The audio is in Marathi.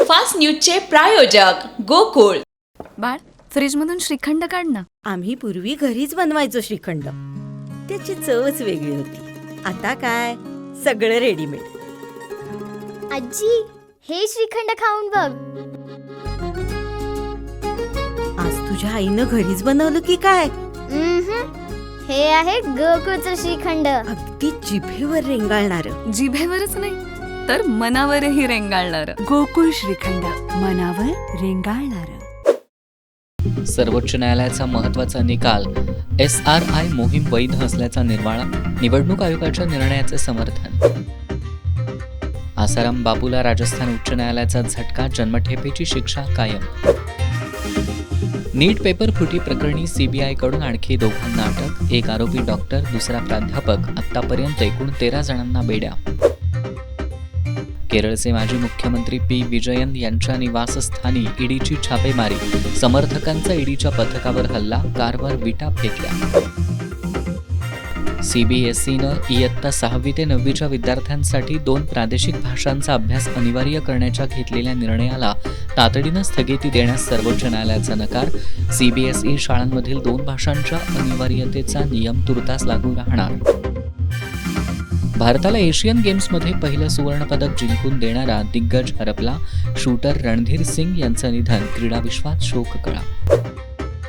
फास्ट न्यूजचे प्रायोजक गोकुळ. बाळ, फ्रीजमधून श्रीखंड काढ ना. आम्ही पूर्वी घरीच बनवायचो श्रीखंड. त्याची चवच वेगळी होती. आता काय सगळं रेडीमेड. आजी, हे श्रीखंड खाऊन बघ. आज तुझ्या आईनं घरीच बनवलं की काय? हे आहे गोकुळचं श्रीखंड. अगदी जिभेवर रेंगाळणार. जिभेवरच नाही तर मनावरही रेंगाळणार. गोकुळ श्रीखंड, मनावर रेंगाळणार. सर्वोच्च न्यायालयाचा महत्त्वाचा निकाल. SRI मोहीम वैध असल्याचा निर्वाळा. निवडणूक आयोगाच्या निर्णयाचे समर्थन. आसाराम बापूला राजस्थान उच्च न्यायालयाचा झटका. जन्मठेपेची शिक्षा कायम. नीट पेपर फुटी प्रकरणी CBI कडून आणखी दोघांना अटक. एक आरोपी डॉक्टर, दुसरा प्राध्यापक. आतापर्यंत एकूण 13 जणांना बेड्या. केरळचे माजी मुख्यमंत्री P. विजयन यांच्या निवासस्थानी ईडीची छापेमारी. समर्थकांचा ईडीच्या पथकावर हल्ला. कारवर विटा फेकल्या. CBSEनं इयत्ता 6वी ते 9वीच्या विद्यार्थ्यांसाठी 2 प्रादेशिक भाषांचा अभ्यास अनिवार्य करण्याच्या घेतलेल्या निर्णयाला तातडीनं स्थगिती देण्यास सर्वोच्च न्यायालयाचा नकार. CBSE शाळांमधील 2 भाषांच्या अनिवार्यतेचा नियम तुर्तास लागू राहणार. भारताला एशियन गेम्समध्ये पहिलं सुवर्णपदक जिंकून देणारा दिग्गज हरपला. शूटर रणधीर सिंग यांचं निधन. क्रीडा विश्वात शोककळा.